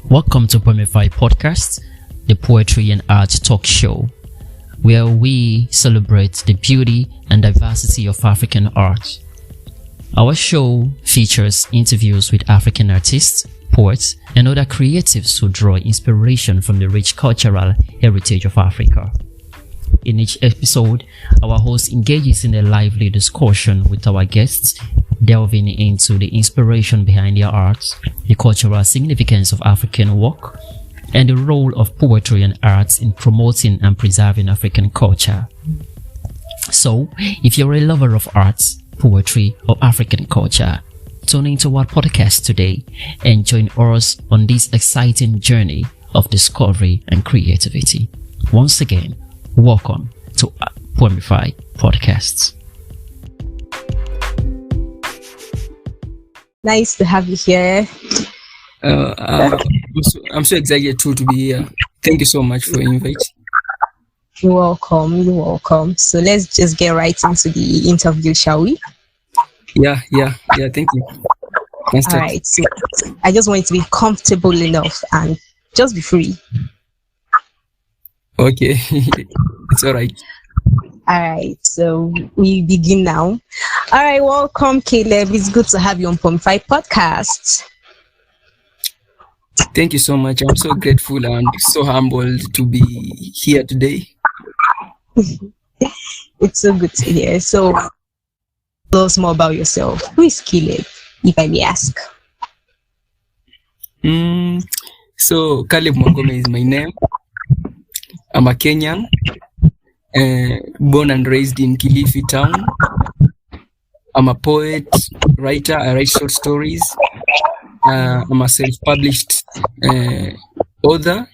Welcome to Poemify Podcast, the poetry and art talk show, where we celebrate the beauty and diversity of African art. Our show features interviews with African artists, poets, and other creatives who draw inspiration from the rich cultural heritage of Africa. In each episode, our host engages in a lively discussion with our guests, delving into the inspiration behind their art, the cultural significance of African work, and the role of poetry and arts in promoting and preserving African culture. So, if you're a lover of arts, poetry, or African culture, tune into our podcast today and join us on this exciting journey of discovery and creativity. Once again, welcome to Poemify Podcasts. Nice to have you here. I'm so excited too to be here. Thank you so much for the invite. You're welcome. So let's just get right into the interview, shall we? Yeah. Thank you. All right. So I just want it to be comfortable enough and just be free. Okay. It's all right. All right, so we begin now. All right, welcome, Caleb. It's good to have you on Poemify Podcast. Thank you so much. I'm so grateful and so humbled to be here today. It's so good to hear. So, tell us more about yourself. Who is Caleb, if I may ask? So, Caleb Mwangome is my name. I'm a Kenyan. Born and raised in Kilifi town. I'm a poet, writer. I write short stories. I'm a self-published author,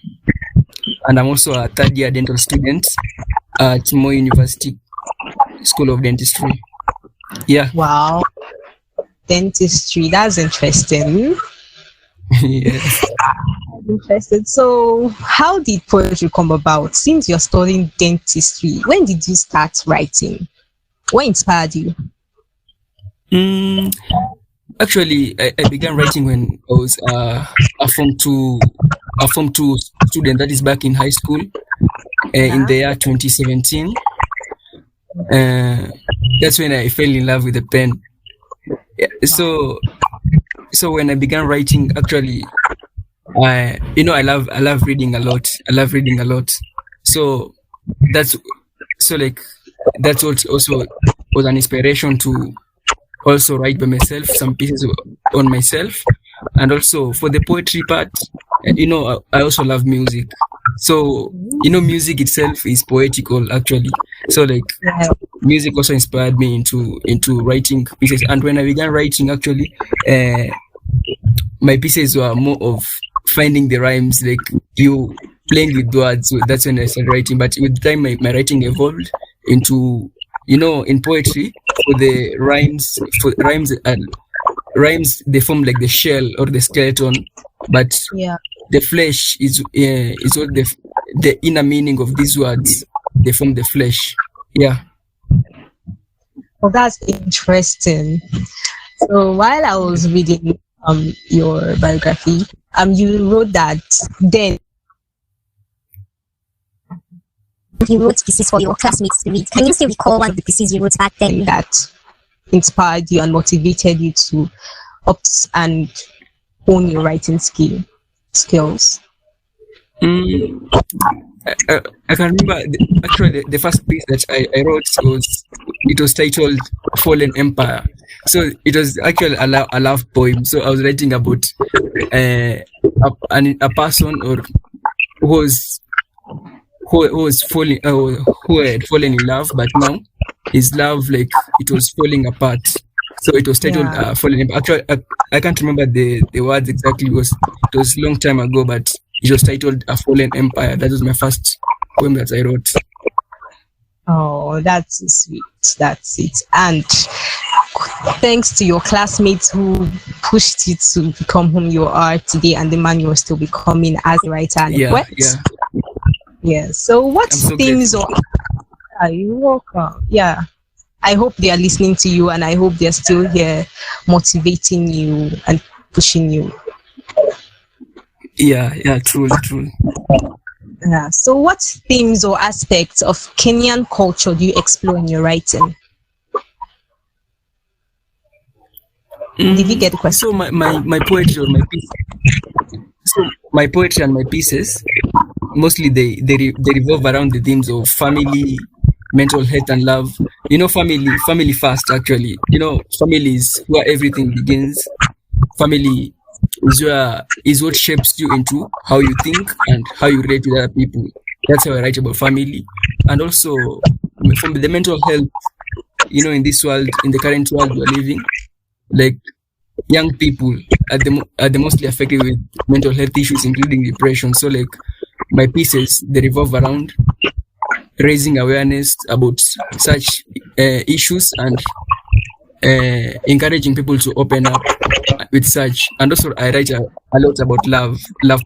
and I'm also a third-year dental student at Moi University School of Dentistry. Yeah. Wow, dentistry. That's interesting. Yes. Interested. So, how did poetry come about? Since you're studying dentistry, when did you start writing? What inspired you? Actually, I began writing when I was a Form 2 student. That is back in high school, in the year 2017. That's when I fell in love with the pen. Yeah, so when I began writing, actually, I love reading a lot. So that's what also was an inspiration to also write by myself, some pieces on myself. And also for the poetry part, I also love music. So, music itself is poetical actually. So music also inspired me into writing pieces. And when I began writing, actually, my pieces were more of finding the rhymes, like you playing with words. So that's when I started writing. But with time, my writing evolved into, in poetry, rhymes, they form like the shell or the skeleton, but the flesh is what the inner meaning of these words. They form the flesh. Yeah. Well, that's interesting. So while I was reading your biography, you wrote that then you wrote pieces for your classmates to read. Can you still recall one of the pieces you wrote back then that inspired you and motivated you to opt and hone your writing skills? I can remember the first piece that I wrote was titled Fallen Empire. So it was actually a love poem. So I was writing about a person who had fallen in love, but now his love, like, it was falling apart. So it was titled Fallen Empire. Actually, I can't remember the words exactly. It was a long time ago, but it was titled A Fallen Empire. That was my first poem that I wrote. Oh, that's sweet. That's it. And thanks to your classmates who pushed you to become whom you are today and the man you are still becoming as a writer and a poet. Yeah. So what themes are you welcome? Yeah. I hope they are listening to you and I hope they're still here motivating you and pushing you. Yeah, truly. Yeah. So, what themes or aspects of Kenyan culture do you explore in your writing? Did you get the question? So my poetry or my piece. So my poetry and my pieces mostly they revolve around the themes of family, mental health, and love. Family first. Actually, family is where everything begins. Family is what shapes you into how you think and how you relate with other people. That's how I write about family, and also from the mental health. In this world, in the current world we're living, like young people are the mostly affected with mental health issues, including depression. So like my pieces, they revolve around raising awareness about such issues and encouraging people to open up with such. And also I write a lot about love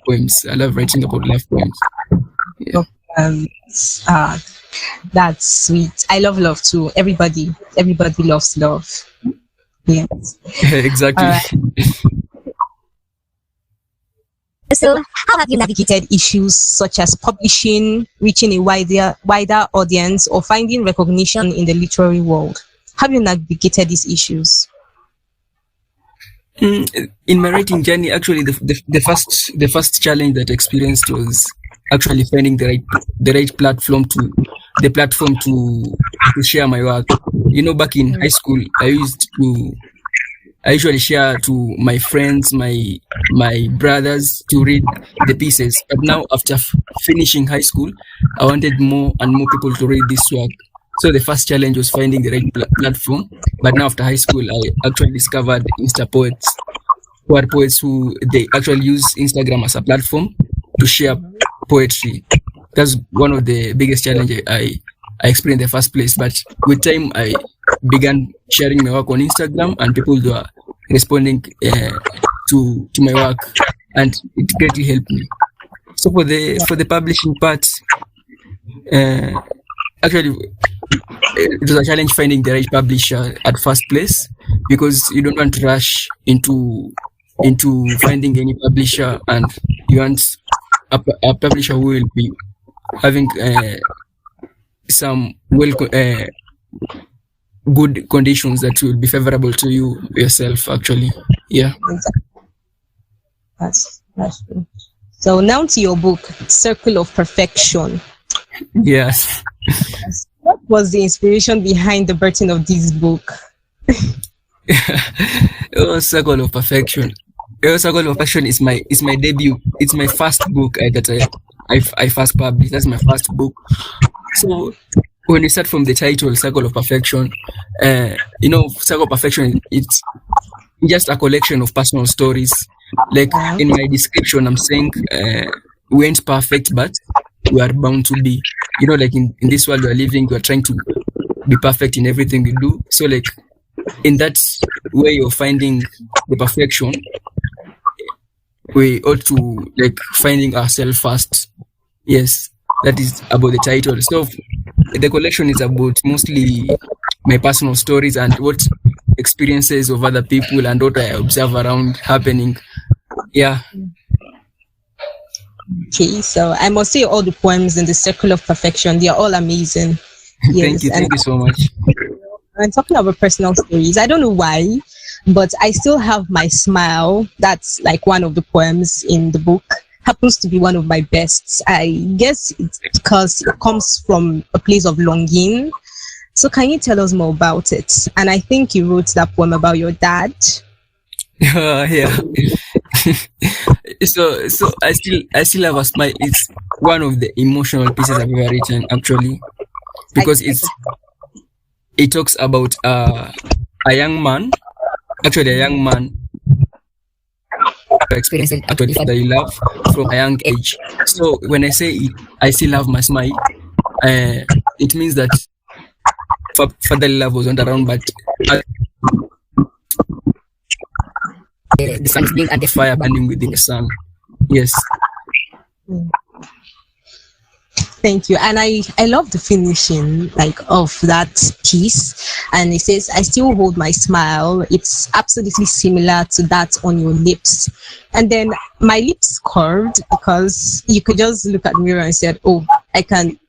poems. I love writing about love poems. Yeah. That's sweet. I love love too. Everybody loves love. Yes. Exactly. So, how have you navigated issues such as publishing, reaching a wider audience, or finding recognition in the literary world? Have you navigated these issues? In my writing journey, actually, the first challenge that I experienced was actually finding the right platform to share my work. Back in high school, I usually share to my friends, my brothers to read the pieces. But now, after finishing high school, I wanted more and more people to read this work. So the first challenge was finding the right platform. But now, after high school, I actually discovered Insta poets, who are poets who they actually use Instagram as a platform to share poetry. That's one of the biggest challenges I experienced in the first place. But with time, I began sharing my work on Instagram, and people were responding to my work, and it greatly helped me. So for the publishing part, actually, it was a challenge finding the right publisher at first place, because you don't want to rush into finding any publisher, and you want a publisher who will be having some good conditions that will be favorable to you yourself. Actually, yeah. That's true. So now to your book, Circle of Perfection. Yes. What was the inspiration behind the birthing of this book? Circle of Perfection. Circle of Perfection is my debut. It's my first book that I first published. That's my first book. So when you start from the title, Circle of Perfection, Circle of Perfection, it's just a collection of personal stories. Like in my description, I'm saying we ain't perfect, but we are bound to be. Like in this world we are living, we are trying to be perfect in everything we do. So like in that way of finding the perfection, we ought to like finding ourselves first. Yes, that is about the title. So the collection is about mostly my personal stories and what experiences of other people and what I observe around happening. Yeah. Okay, so I must say all the poems in the Circle of Perfection, they are all amazing. Yes, thank you so much. And talking about personal stories, I don't know why, but I still have my smile. That's like one of the poems in the book. Happens to be one of my bests. I guess it's because it comes from a place of longing. So can you tell us more about it? And I think you wrote that poem about your dad. Yeah. So I still have a smile. It's one of the emotional pieces I've ever written, actually, because it talks about a young man experiencing actually father love from a young age. So when I say it, I still have my smile, it means that fatherly love wasn't around, but the sun is being and the fire burning within the sun. Yes. Thank you. And I love the finishing like of that piece. And it says, I still hold my smile. It's absolutely similar to that on your lips. And then my lips curved because you could just look at the mirror and said, oh, I can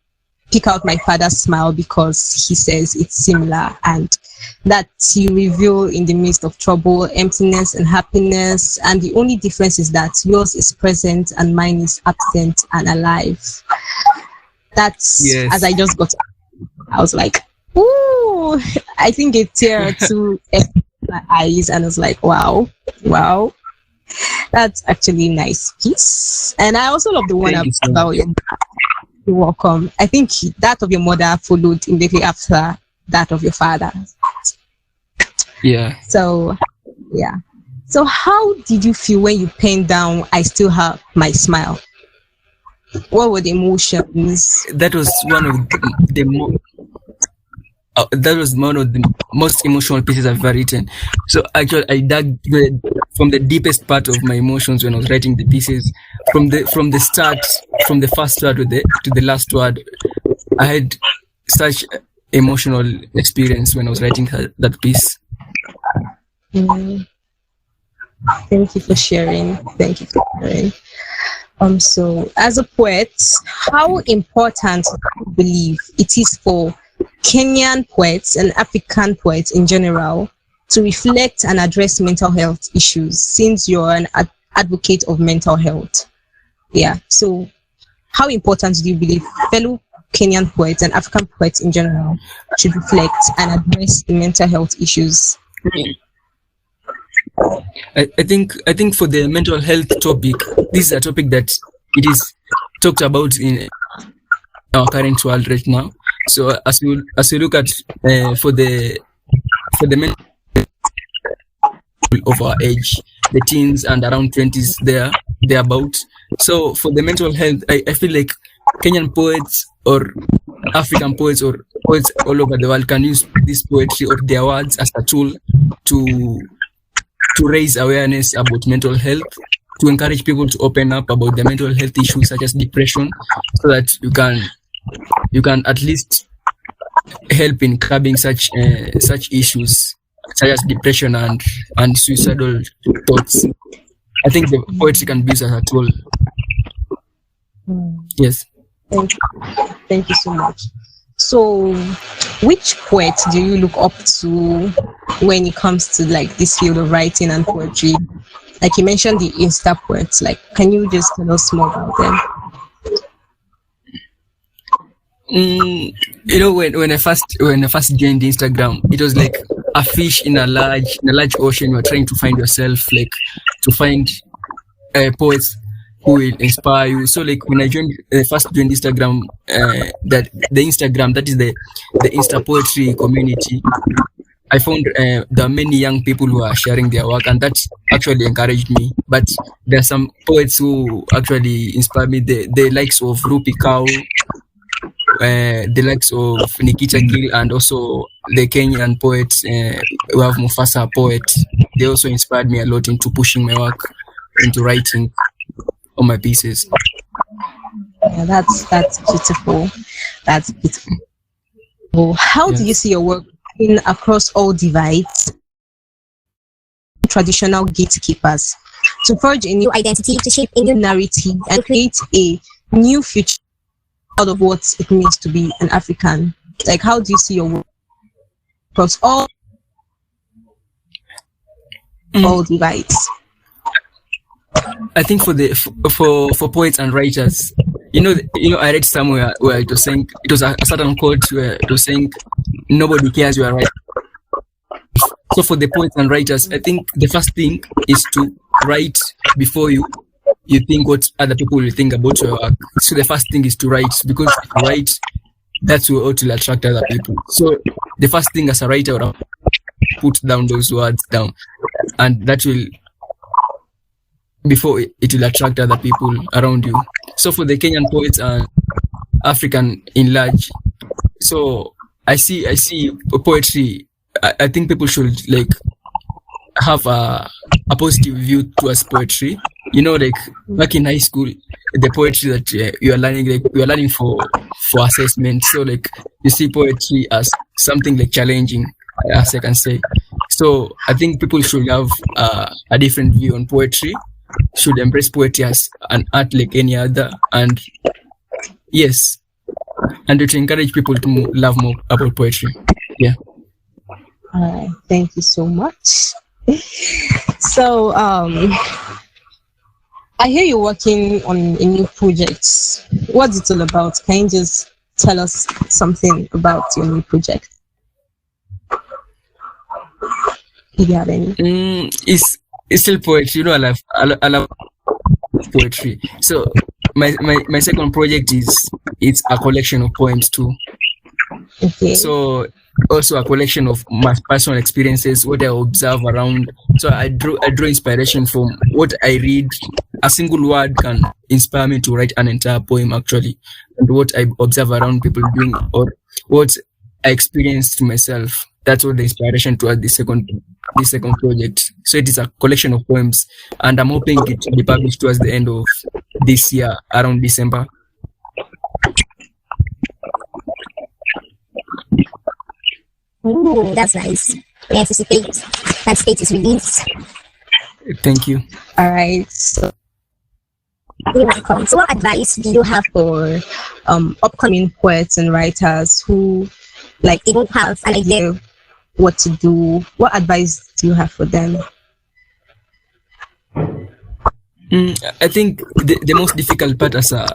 pick out my father's smile because he says it's similar, and that you reveal in the midst of trouble, emptiness and happiness. And the only difference is that yours is present and mine is absent and alive. That's, Yes. as I just got, I was like, ooh, I think a tear or two in my eyes, and I was like, wow, that's actually a nice piece. And I also love the one Thank you so about your dad. You're welcome. I think that of your mother followed immediately after that of your father. Yeah. So, yeah. So how did you feel when you penned down, I still have my smile? What were the emotions? That was one of the most emotional pieces I've ever written. So actually, I dug from the deepest part of my emotions when I was writing the pieces. From the start, from the first word to the last word, I had such emotional experience when I was writing that piece. Thank you for sharing. So as a poet, how important do you believe it is for Kenyan poets and African poets in general to reflect and address mental health issues, since you're an advocate of mental health? Yeah. So how important do you believe fellow Kenyan poets and African poets in general should reflect and address the mental health issues? I think for the mental health topic, this is a topic that it is talked about in our current world right now. So as you look at for the men of our age, the teens and around 20s, thereabout. So for the mental health, I feel like Kenyan poets or African poets or poets all over the world can use this poetry or their words as a tool to raise awareness about mental health, to encourage people to open up about the mental health issues such as depression, so that you can at least help in curbing such issues such as depression and suicidal thoughts. I think the poetry can be used as a tool. Yes. Thank you so much. So, which poet do you look up to when it comes to like this field of writing and poetry? Like you mentioned the Insta poets. Like, can you just tell us more about them? You know, when I first joined Instagram, it was like a fish in a large ocean. You're trying to find yourself, like to find poets who will inspire you. So like when I first joined Instagram, that is the Insta poetry community, I found there are many young people who are sharing their work, and that actually encouraged me. But there are some poets who actually inspire me. The likes of Rupi Kau, the likes of Nikita Gill, and also the Kenyan poets. We have Mufasa poet. They also inspired me a lot into pushing my work into writing on my pieces. Yeah, that's beautiful. That's beautiful. Well, how do you see your work in across all divides, traditional gatekeepers, to forge a new identity, to shape a new narrative, and create a new future out of what it means to be an African? Like, how do you see your work across all divides? I think for poets and writers, you know, I read somewhere where it was saying, it was a certain quote where it was saying, nobody cares you are right. So for the poets and writers, I think the first thing is to write before you think what other people will think about your work. So the first thing is to write, because if you write, that's what will attract other people. So the first thing as a writer, I'll put down those words down, and that will, before it will attract other people around you. So for the Kenyan poets and African in large, so I see poetry. I think people should like have a positive view towards poetry. You know, like back in high school, the poetry that you are learning, like you are learning for assessment. So like you see poetry as something like challenging, as I can say. So I think people should have a different view on poetry, should embrace poetry as an art like any other, and yes, and to encourage people to love more about poetry. Yeah. All right. Thank you so much. So, I hear you're working on a new project. What's it all about? Can you just tell us something about your new project? If you have any. It's still poetry. You know, I love poetry. So my second project it's a collection of poems too. Okay. So also a collection of my personal experiences, what I observe around. So I draw inspiration from what I read. A single word can inspire me to write an entire poem actually, and what I observe around people doing or what I experienced to myself. That's what the inspiration towards the second project. So it is a collection of poems, and I'm hoping it will be published towards the end of this year, around December. Ooh, that's nice. We anticipate that state is released. Thank you. All right. So, You're welcome. So what advice do you have for upcoming poets and writers who like they don't have an idea? what to do? What advice do you have for them? I think the most difficult part as a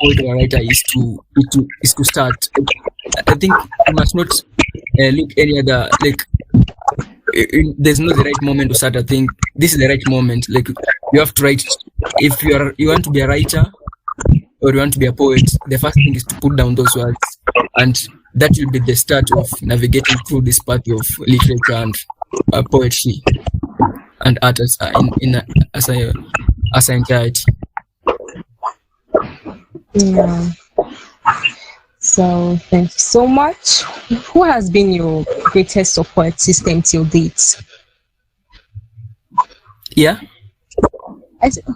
poet or a writer is to start. I think you must not look any other, like there's not the right moment to start. I think this is the right moment. Like you have to write. If you want to be a writer or you want to be a poet, the first thing is to put down those words, and that will be the start of navigating through this path of literature and poetry and art as an entirety. Yeah. So thank you so much. Who has been your greatest support system till date? Yeah.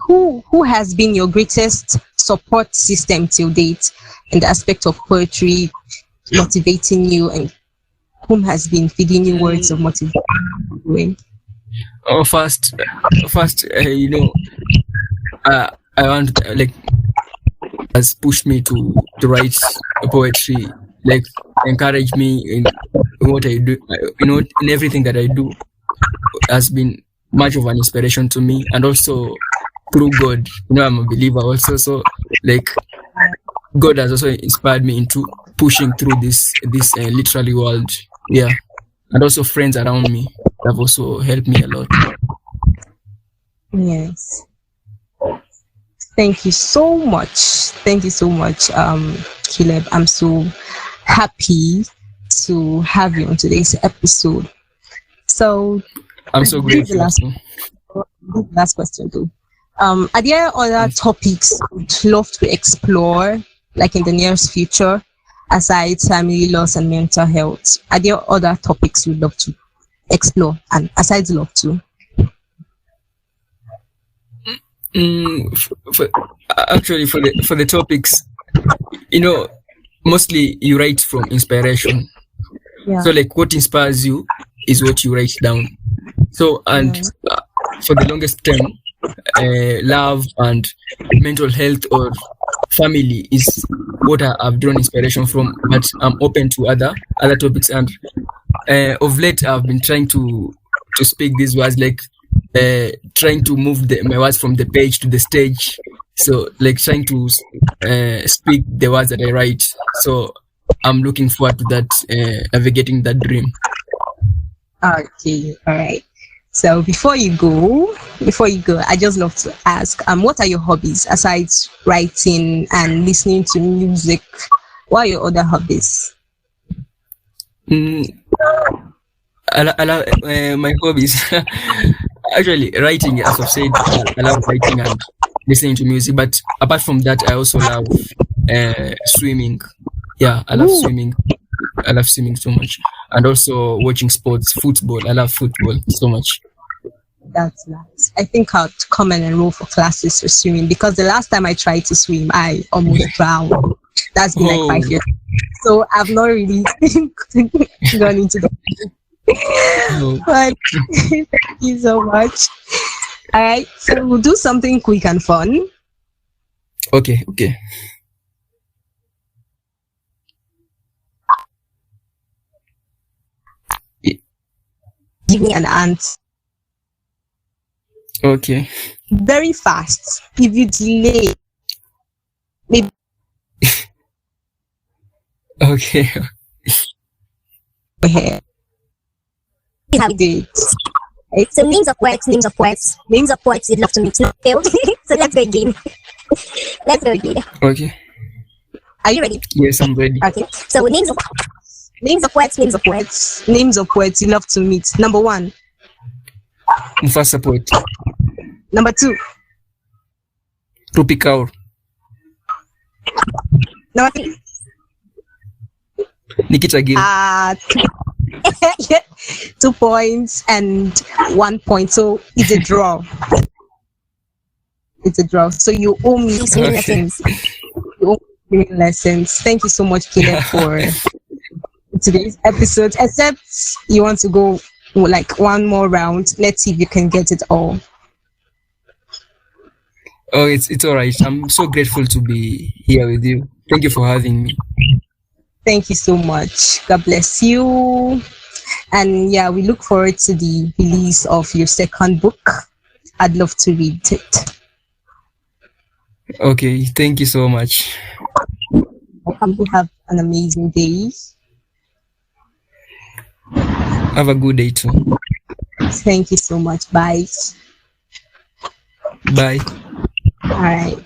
Who has been your greatest support system till date in the aspect of poetry, motivating you, and whom has been feeding you words of motivation? Oh, first, I want has pushed me to write poetry, like encourage me in what I do, in everything that I do, has been much of an inspiration to me, and also through God, I'm a believer also, so like God has also inspired me into pushing through this literary world, yeah, and also friends around me have also helped me a lot. Yes. Thank you so much. Caleb. I'm so happy to have you on today's episode. So I'm so grateful. Last question too. Are there other topics you'd love to explore, like in the nearest future, aside family loss and mental health? Are there other topics you'd love to explore, and aside love to? Actually, for the topics, mostly you write from inspiration. Yeah. So like what inspires you is what you write down. So and for the longest time, love and mental health or family is what I've drawn inspiration from, but I'm open to other topics, and of late I've been trying to speak these words, like trying to move my words from the page to the stage, so like trying to speak the words that I write. So I'm looking forward to that, navigating that dream. Okay, all right. So before you go, I just love to ask, what are your hobbies aside writing and listening to music? What are your other hobbies? I love my hobbies. Actually, writing, as I've said, I love writing and listening to music. But apart from that, I also love swimming. Yeah, I love swimming. I love swimming so much, and also watching sports, football. I love football so much. That's nice. I think I'll come and enroll for classes for swimming because the last time I tried to swim, I almost drowned. That's been like 5 years. So I've not really gone into the but thank you so much. All right, so we'll do something quick and fun. Okay. Give me an answer. Okay. Very fast. If you delay, maybe. Okay. Here. We have Date. so names of poets you'd love to meet. So let's go again. Okay. Are you ready? Yes, I'm ready. Okay. So names of poets you love to meet. Number 1. Mufasa poet. Number 2. Rupi Kaur. Number 3. Nikita Gill. Yeah, 2 points and 1 point. So it's a draw. So you owe me lessons. You owe me lessons. Thank you so much, Caleb, for today's episode. Except you want to go like one more round. Let's see if you can get it all. Oh, it's all right. I'm so grateful to be here with you. Thank you for having me. Thank you so much. God bless you. And yeah, we look forward to the release of your second book. I'd love to read it. Okay, thank you so much. Have an amazing day. Have a good day too. Thank you so much. Bye. Bye. All right.